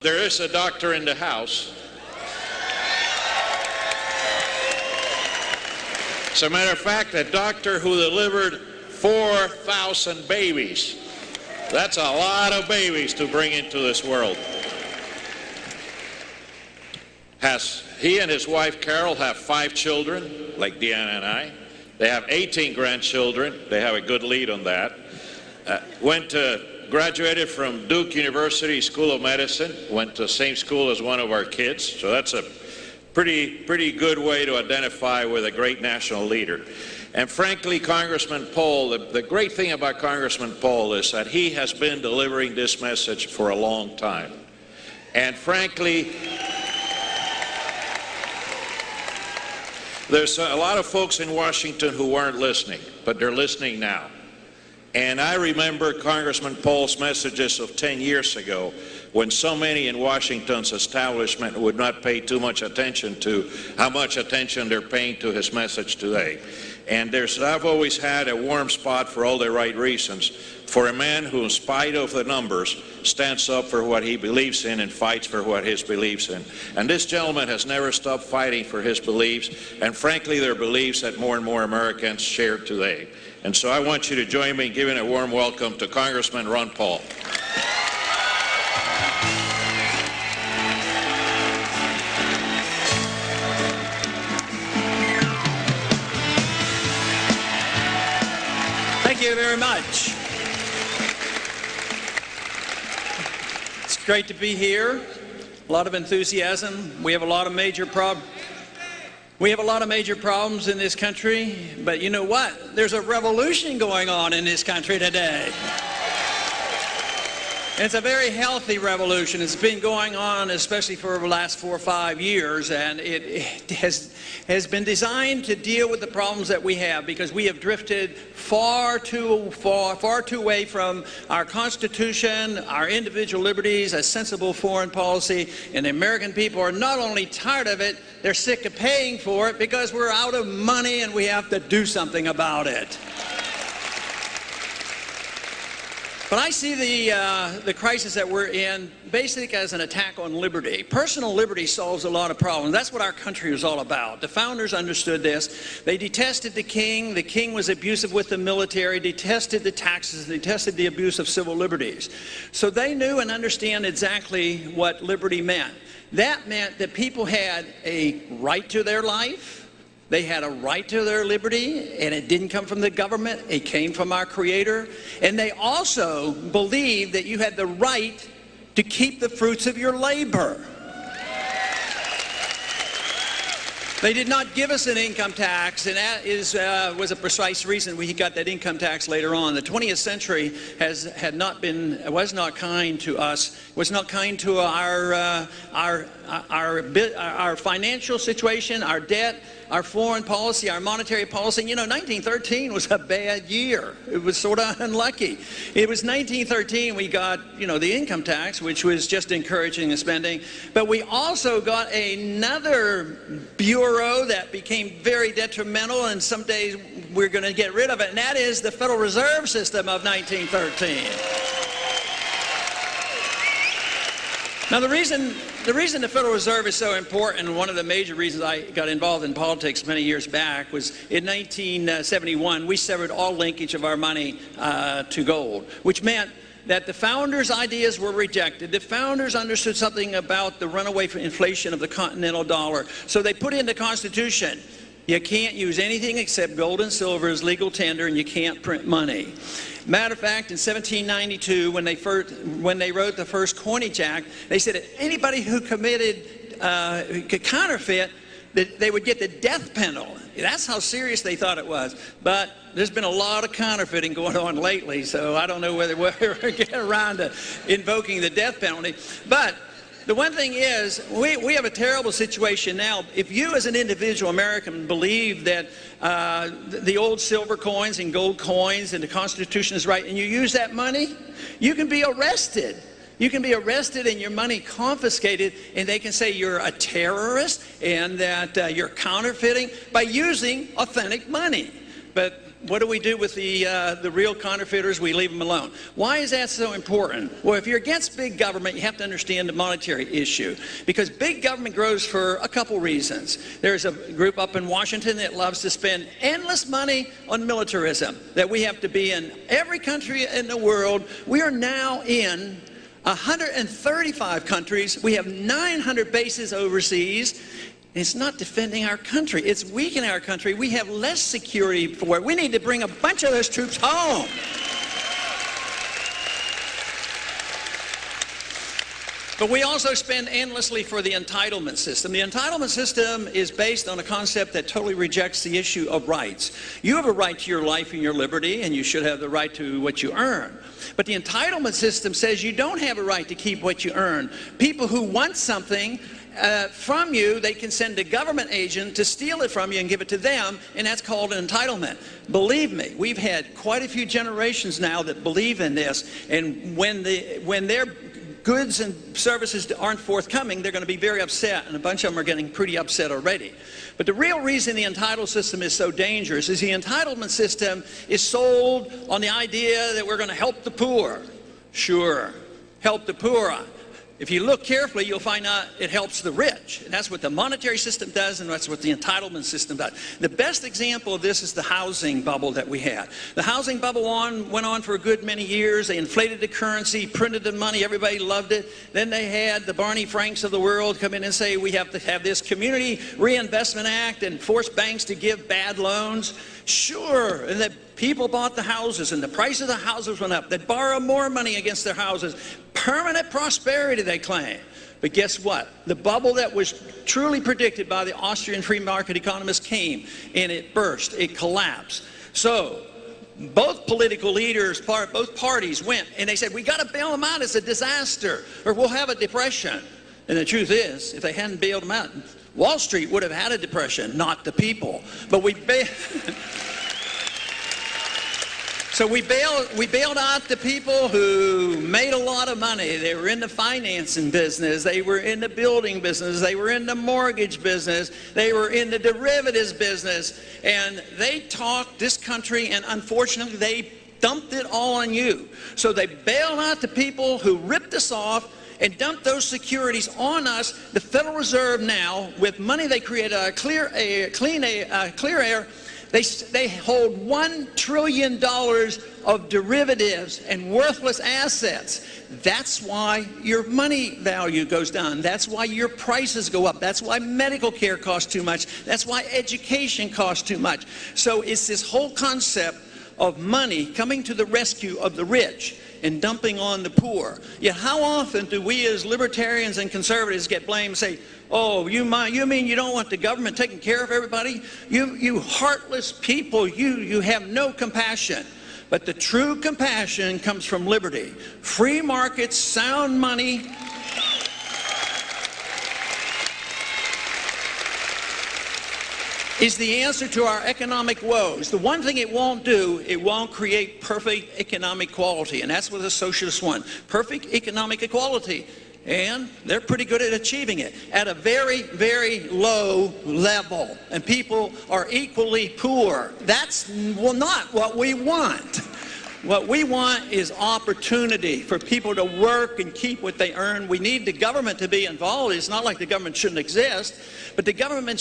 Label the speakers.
Speaker 1: There is a doctor in the house. As a matter of fact, a doctor who delivered 4,000 babies. That's a lot of babies to bring into this world. He and his wife Carol have 5 children, like Deanna and I. They have 18 grandchildren. They have a good lead on that. Graduated from Duke University School of Medicine, went to the same school as one of our kids, so that's a pretty good way to identify with a great national leader. And frankly, Congressman Paul, the great thing about Congressman Paul is that he has been delivering this message for a long time. And frankly, there's a lot of folks in Washington who weren't listening, but they're listening now. And I remember Congressman Paul's messages of 10 years ago when so many in Washington's establishment would not pay too much attention to how much attention they're paying to his message today. And I've always had a warm spot for all the right reasons for a man who, in spite of the numbers, stands up for what he believes in and fights for what he believes in. And this gentleman has never stopped fighting for his beliefs, and frankly, they're beliefs that more and more Americans share today. And so I want you to join me in giving a warm welcome to Congressman Ron Paul.
Speaker 2: Thank you very much. It's great to be here. A lot of enthusiasm. We have a lot of major problems. We have a lot of major problems in this country, but you know what? There's a revolution going on in this country today. And it's a very healthy revolution. It's been going on especially for the last 4 or 5 years, and it has been designed to deal with the problems that we have, because we have drifted far too away from our Constitution, our individual liberties, a sensible foreign policy, and the American people are not only tired of it, they're sick of paying for it because we're out of money and we have to do something about it. But I see the crisis that we're in basically as an attack on liberty. Personal liberty solves a lot of problems. That's what our country was all about. The founders understood this. They detested the king. The king was abusive with the military, detested the taxes, detested the abuse of civil liberties. So they knew and understand exactly what liberty meant. That meant that people had a right to their life. They had a right to their liberty, and it didn't come from the government. It came from our Creator. And they also believed that you had the right to keep the fruits of your labor. They did not give us an income tax, and that was a precise reason we got that income tax later on. The 20th century was not kind to us, was not kind to our financial situation, our debt, our foreign policy, our monetary policy. You know, 1913 was a bad year. It was sort of unlucky. It was 1913 we got, you know, the income tax, which was just encouraging the spending. But we also got another bureau that became very detrimental, and someday we're going to get rid of it, and that is the Federal Reserve System of 1913. Now, the reason the Federal Reserve is so important, and one of the major reasons I got involved in politics many years back, was in 1971, we severed all linkage of our money to gold, which meant that the founders' ideas were rejected. The founders understood something about the runaway inflation of the continental dollar. So they put in the Constitution, you can't use anything except gold and silver as legal tender, and you can't print money. Matter of fact, in 1792, when they wrote the first Coinage Act, they said that anybody who committed counterfeit, that they would get the death penalty. That's how serious they thought it was. But there's been a lot of counterfeiting going on lately, so I don't know whether we'll ever get around to invoking the death penalty. But the one thing is, we have a terrible situation now. If you as an individual American believe that the old silver coins and gold coins and the Constitution is right, and you use that money, you can be arrested. You can be arrested and your money confiscated, and they can say you're a terrorist and that you're counterfeiting by using authentic money. But what do we do with the real counterfeiters? We leave them alone. Why is that so important? Well, if you're against big government, you have to understand the monetary issue. Because big government grows for a couple reasons. There's a group up in Washington that loves to spend endless money on militarism, that we have to be in every country in the world. We are now in 135 countries. We have 900 bases overseas. It's not defending our country. It's weakening our country. We have less security for it. We need to bring a bunch of those troops home. But we also spend endlessly for the entitlement system. The entitlement system is based on a concept that totally rejects the issue of rights. You have a right to your life and your liberty, and you should have the right to what you earn. But the entitlement system says you don't have a right to keep what you earn. People who want something from you, they can send a government agent to steal it from you and give it to them, and that's called an entitlement. Believe me, we've had quite a few generations now that believe in this, and when their goods and services aren't forthcoming, they're going to be very upset, and a bunch of them are getting pretty upset already. But the real reason the entitlement system is so dangerous is the entitlement system is sold on the idea that we're going to help the poor. Sure, help the poor. If you look carefully, you'll find out it helps the rich. And that's what the monetary system does, and that's what the entitlement system does. The best example of this is the housing bubble that we had. The housing bubble went on for a good many years. They inflated the currency, printed the money, everybody loved it. Then they had the Barney Franks of the world come in and say we have to have this Community Reinvestment Act and force banks to give bad loans. Sure, and the people bought the houses, and the price of the houses went up. They'd borrow more money against their houses. Permanent prosperity, they claim. But guess what? The bubble that was truly predicted by the Austrian free market economists came, and it burst. It collapsed. So both political leaders, both parties went, and they said, we got to bail them out. It's a disaster, or we'll have a depression. And the truth is, if they hadn't bailed them out, Wall Street would have had a depression, not the people. But So we bailed out the people who made a lot of money. They were in the financing business. They were in the building business. They were in the mortgage business. They were in the derivatives business. And they talked this country, and unfortunately, they dumped it all on you. So they bailed out the people who ripped us off and dumped those securities on us. The Federal Reserve now, with money they created out of clear air, they hold $1 trillion of derivatives and worthless assets. That's why your money value goes down. That's why your prices go up. That's why medical care costs too much. That's why education costs too much. So it's this whole concept of money coming to the rescue of the rich and dumping on the poor. Yet how often do we as libertarians and conservatives get blamed and say, oh, you mean you don't want the government taking care of everybody? You heartless people, you have no compassion. But the true compassion comes from liberty. Free markets, sound money, is the answer to our economic woes. The one thing it won't do, it won't create perfect economic equality, and that's what the socialists want. Perfect economic equality. And they're pretty good at achieving it at a very, very low level. And people are equally poor. That's not what we want. What we want is opportunity for people to work and keep what they earn. We need the government to be involved. It's not like the government shouldn't exist, but the government